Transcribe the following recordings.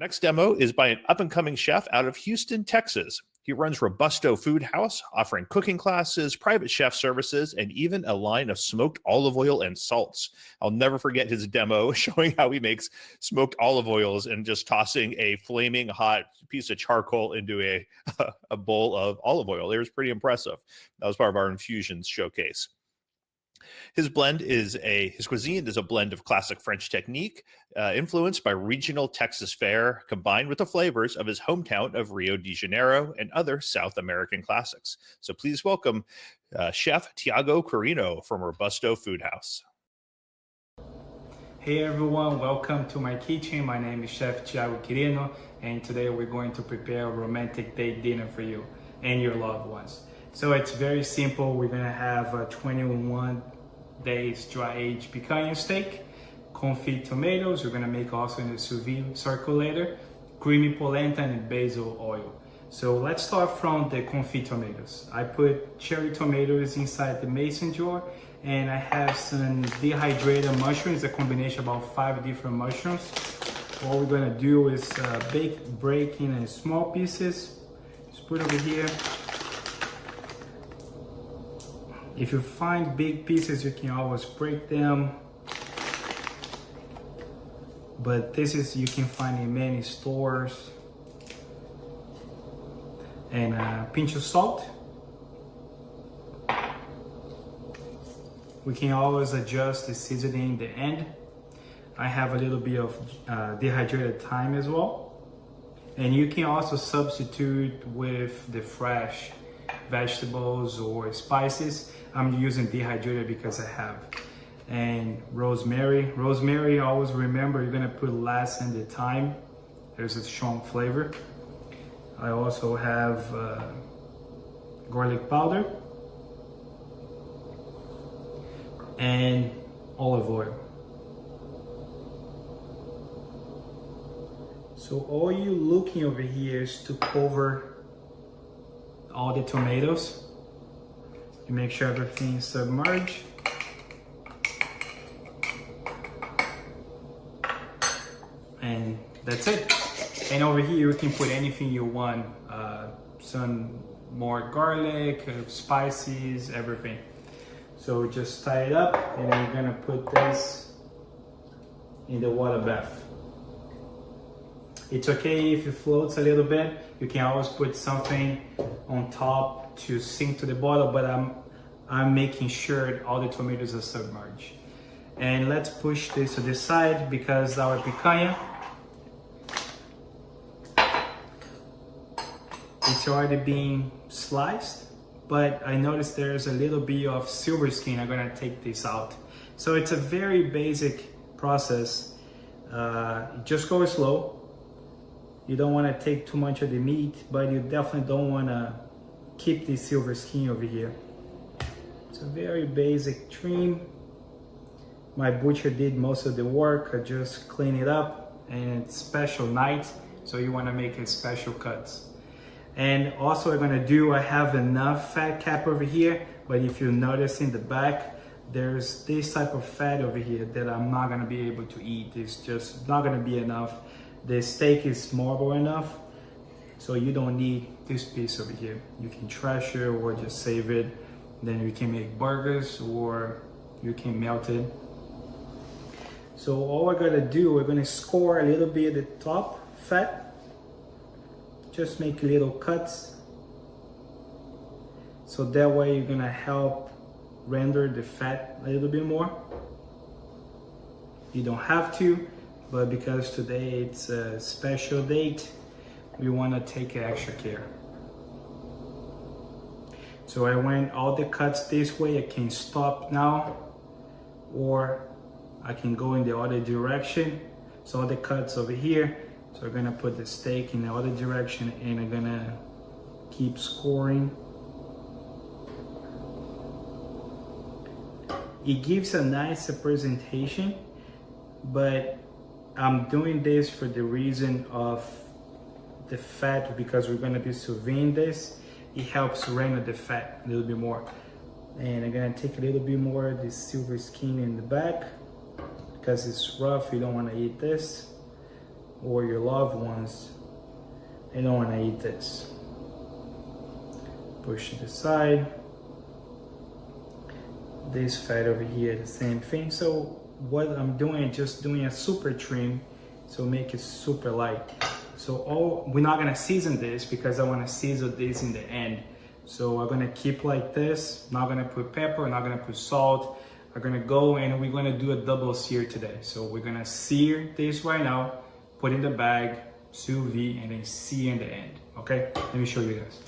next demo is by an up-and-coming chef out of Houston, Texas. He runs Robusto Food House, offering cooking classes, private chef services, and even a line of smoked olive oil and salts. I'll never forget his demo showing how he makes smoked olive oils and just tossing a flaming hot piece of charcoal into a bowl of olive oil. It was pretty impressive. That was part of our infusions showcase. His cuisine is a blend of classic French technique, influenced by regional Texas fare, combined with the flavors of his hometown of Rio de Janeiro and other South American classics. So please welcome Chef Thiago Quirino from Robusto Food House. Hey everyone, welcome to my kitchen. My name is Chef Thiago Quirino, and today we're going to prepare a romantic date dinner for you and your loved ones. So it's very simple. We're gonna have a 21 days dry aged picanha steak, confit tomatoes. We're gonna make also in the sous vide circulator, creamy polenta and basil oil. So let's start from the confit tomatoes. I put cherry tomatoes inside the mason jar, and I have some dehydrated mushrooms, a combination of about 5 different mushrooms. What we're gonna do is break in small pieces. Just put over here. If you find big pieces, you can always break them. But this is, you can find in many stores. And a pinch of salt. We can always adjust the seasoning in the end. I have a little bit of dehydrated thyme as well. And you can also substitute with the fresh vegetables or spices. I'm using dehydrated because I have. And rosemary. Rosemary, always remember, you're gonna put less in the thyme. There's a strong flavor. I also have garlic powder and olive oil. So all you're looking over here is to cover all the tomatoes. You make sure everything is submerged. And that's it. And over here you can put anything you want. Some more garlic, spices, everything. So just tie it up, and then we're gonna put this in the water bath. It's okay if it floats a little bit. You can always put something on top to sink to the bottom, but I'm making sure all the tomatoes are submerged. And let's push this to the side because our picanha, it's already being sliced, but I noticed there's a little bit of silver skin. I'm gonna take this out. So it's a very basic process. Just go slow. You don't wanna take too much of the meat, but you definitely don't wanna keep the silver skin over here. It's a very basic trim. My butcher did most of the work. I just clean it up, and it's special night, so you wanna make it special cuts. And also I'm gonna do, I have enough fat cap over here, but if you notice in the back, there's this type of fat over here that I'm not gonna be able to eat. It's just not gonna be enough. The steak is marble enough, so you don't need this piece over here. You can trash it or just save it. Then you can make burgers or you can melt it. So all we're gonna do, we're gonna score a little bit at the top fat. Just make little cuts. So that way you're gonna help render the fat a little bit more. You don't have to, but because today it's a special date, we wanna take extra care. So I went all the cuts this way. I can stop now, or I can go in the other direction. So all the cuts over here. So we're gonna put the steak in the other direction, and I'm gonna keep scoring. It gives a nicer presentation, but I'm doing this for the reason of the fat, because we're gonna be sous vide this. It helps render the fat a little bit more. And I'm gonna take a little bit more of the silver skin in the back because it's rough. You don't wanna eat this. or your loved ones, they don't want to eat this. Push it aside. This fat over here, the same thing. So what I'm doing is just doing a super trim, so make it super light. So we're not gonna season this because I want to season this in the end. So we're gonna keep like this. Not gonna put pepper, not gonna put salt. I'm gonna go and we're gonna do a double sear today. So we're gonna sear this right now, put in the bag, sous vide, and then sear in the end. Okay, let me show you guys.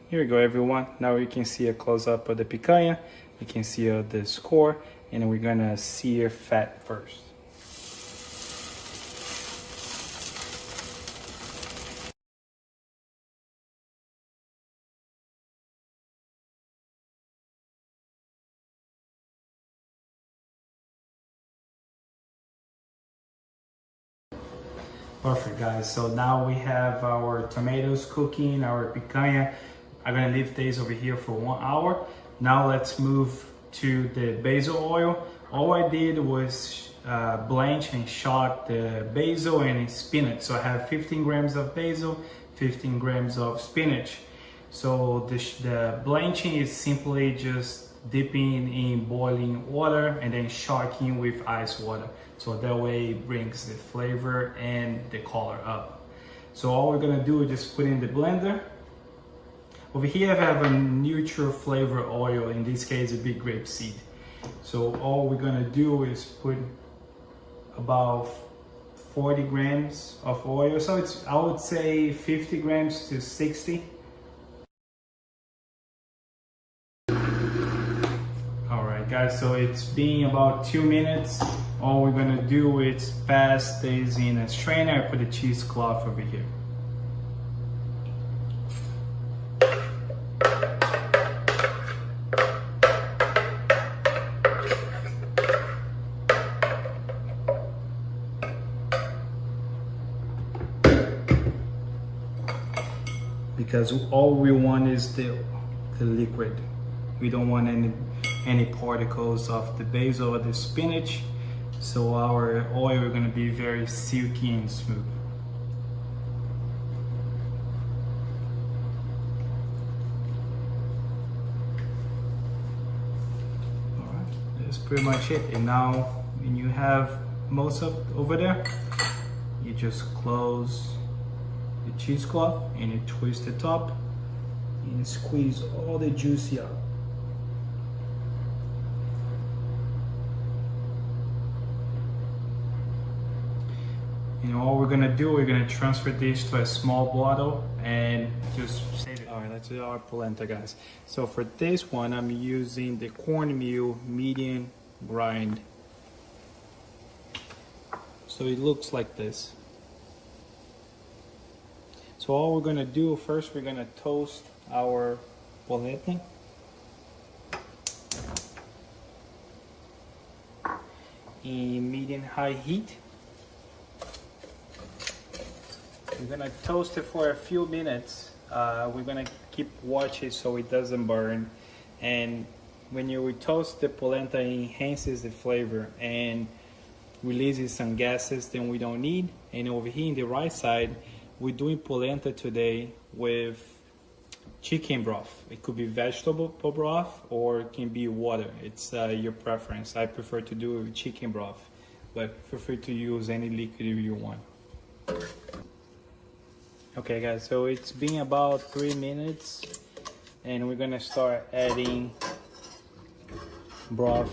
Here we go, everyone. Now you can see a close-up of the picanha. You can see the score, and we're gonna sear fat first. Perfect, guys. So now we have our tomatoes cooking, our picanha. I'm gonna leave this over here for 1 hour. Now let's move to the basil oil. All I did was blanch and shot the basil and spinach. So I have 15 grams of basil, 15 grams of spinach. So the blanching is simply just dipping in boiling water and then shocking with ice water. So that way it brings the flavor and the color up. So all we're gonna do is just put in the blender. Over here I have a neutral flavor oil, in this case it'd be grapeseed. So all we're gonna do is put about 40 grams of oil. So it's, I would say 50 grams to 60. Alright guys, so it's been about 2 minutes. All we're gonna do is pass this in a strainer. I put a cheesecloth over here. Because all we want is the liquid. We don't want any particles of the basil or the spinach. So our oil is gonna be very silky and smooth. All right, that's pretty much it. And now when you have most of over there, you just close the cheesecloth and you twist the top and squeeze all the juicy out. You know, all we're gonna do, we're gonna transfer this to a small bottle and just save it. All right, let's do our polenta, guys. So for this one, I'm using the cornmeal medium grind. So it looks like this. So all we're gonna do, first we're gonna toast our polenta. In medium-high heat. We're gonna toast it for a few minutes. We're gonna keep watching so it doesn't burn. And when you toast the polenta, it enhances the flavor and releases some gases that we don't need. And over here in the right side, we're doing polenta today with chicken broth. It could be vegetable broth or it can be water. It's your preference. I prefer to do it with chicken broth, but feel free to use any liquid you want. Okay guys, so it's been about 3 minutes and we're gonna start adding broth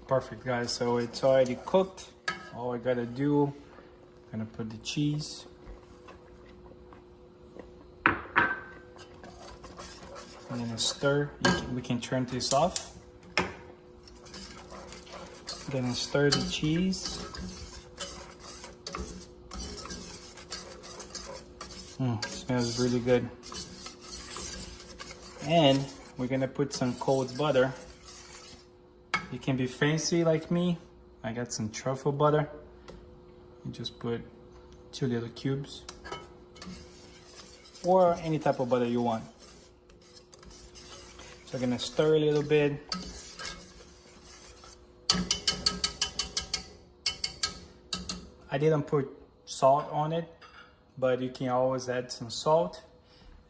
Perfect, guys. So it's already cooked. All I gotta do, I'm gonna put the cheese. I'm gonna stir. We can turn this off. Gonna stir the cheese. Smells really good. And we're gonna put some cold butter. You can be fancy like me. I got some truffle butter. You just put 2 little cubes. Or any type of butter you want. So I'm gonna stir a little bit. I didn't put salt on it, but you can always add some salt.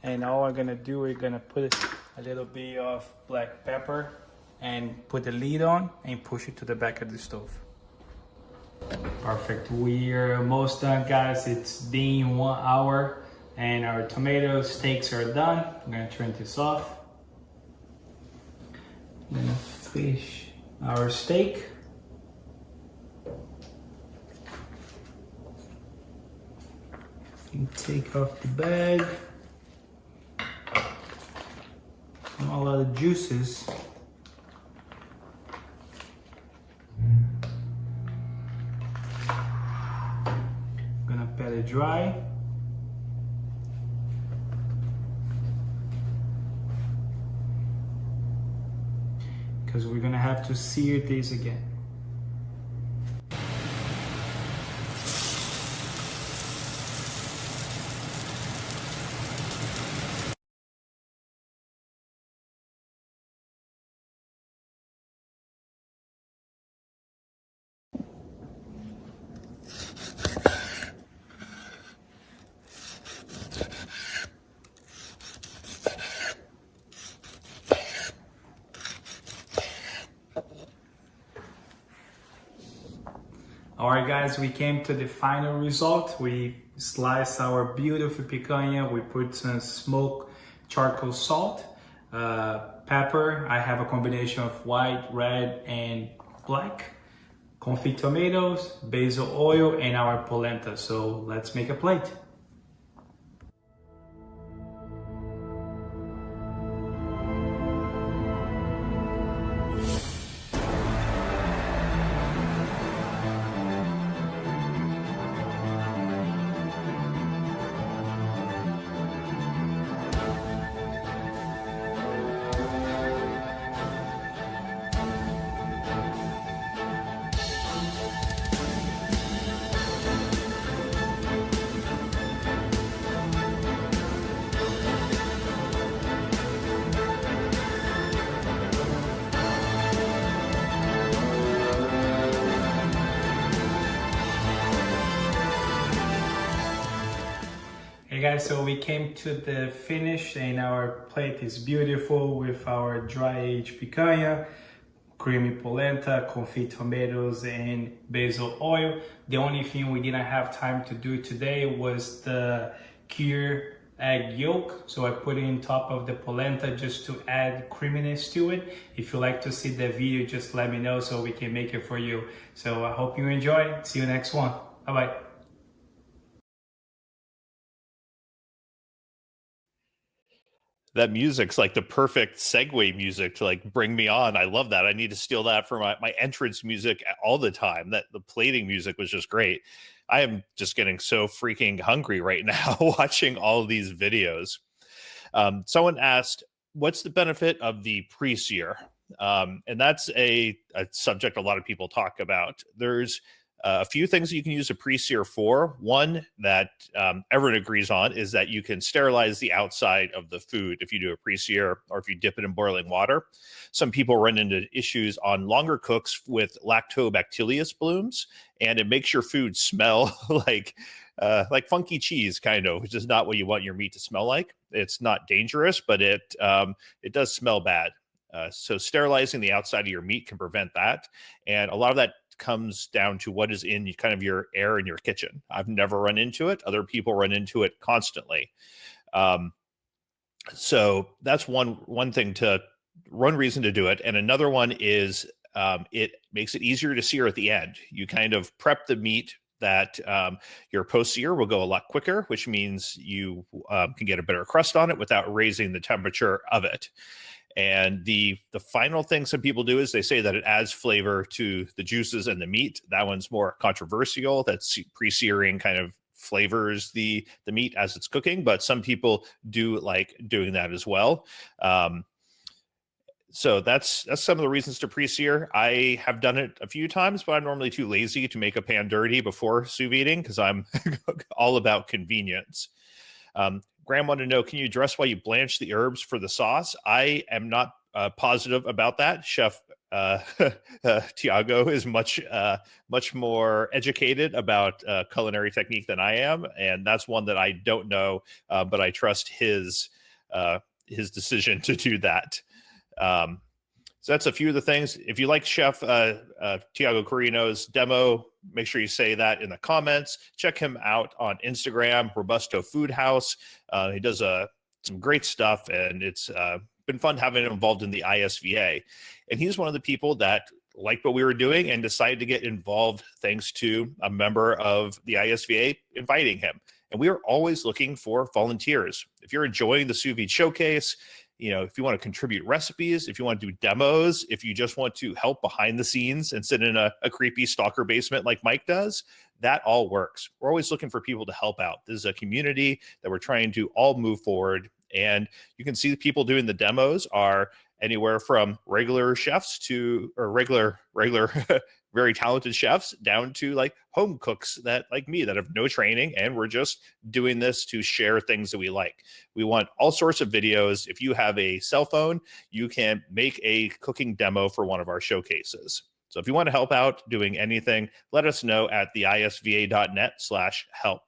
And all I'm gonna do, we're gonna put a little bit of black pepper and put the lid on and push it to the back of the stove. Perfect, we're almost done, guys. It's been 1 hour and our tomato steaks are done. I'm gonna turn this off. I'm gonna fish our steak. And take off the bag. A lot of juices. Gonna pat it dry. Because we're gonna have to sear these again. All right, guys, we came to the final result. We sliced our beautiful picanha. We put some smoked charcoal salt, pepper. I have a combination of white, red, and black. Confit tomatoes, basil oil, and our polenta. So let's make a plate. Hey guys, so we came to the finish and our plate is beautiful with our dry aged picanha, creamy polenta, confit tomatoes, and basil oil. The only thing we didn't have time to do today was the Kir egg yolk. So I put it on top of the polenta just to add creaminess to it. If you like to see the video, just let me know so we can make it for you. So I hope you enjoy. See you next one. Bye-bye. That music's like the perfect segue music to like bring me on. I love that. I need to steal that for my entrance music all the time. That the plating music was just great. I am just getting so freaking hungry right now watching all of these videos. Someone asked, what's the benefit of the pre-sear? And that's a subject a lot of people talk about. There's a few things that you can use a pre-sear for. One that everyone agrees on is that you can sterilize the outside of the food if you do a pre-sear or if you dip it in boiling water. Some people run into issues on longer cooks with lactobacillus blooms, and it makes your food smell like funky cheese, kind of, which is not what you want your meat to smell like. It's not dangerous, but it does smell bad. So sterilizing the outside of your meat can prevent that. And a lot of that comes down to what is in kind of your air in your kitchen. I've never run into it. Other people run into it constantly. So that's one reason to do it. And another one is it makes it easier to sear at the end. You kind of prep the meat that your post sear will go a lot quicker, which means you can get a better crust on it without raising the temperature of it. And the final thing some people do is they say that it adds flavor to the juices and the meat. That one's more controversial. That's pre-searing kind of flavors the meat as it's cooking, but some people do like doing that as well. So that's some of the reasons to pre-sear. I have done it a few times, but I'm normally too lazy to make a pan dirty before sous videing because I'm all about convenience. Graham wanted to know, can you address why you blanch the herbs for the sauce? I am not positive about that. Chef Thiago is much more educated about culinary technique than I am, and that's one that I don't know, but I trust his decision to do that. So that's a few of the things. If you like Chef Thiago Quirino's demo, make sure you say that in the comments. Check him out on Instagram, Robusto Food House. He does some great stuff, and it's been fun having him involved in the ISVA. And he's one of the people that liked what we were doing and decided to get involved thanks to a member of the ISVA inviting him. And we are always looking for volunteers. If you're enjoying the Sous Vide Showcase, if you want to contribute recipes, if you want to do demos, if you just want to help behind the scenes and sit in a creepy stalker basement like Mike does, that all works. We're always looking for people to help out. This is a community that we're trying to all move forward. And you can see the people doing the demos are anywhere from regular chefs or regular very talented chefs down to like home cooks that like me that have no training, and we're just doing this to share things that we like. We want all sorts of videos. If you have a cell phone, you can make a cooking demo for one of our showcases. So if you want to help out doing anything, let us know at theisva.net/help.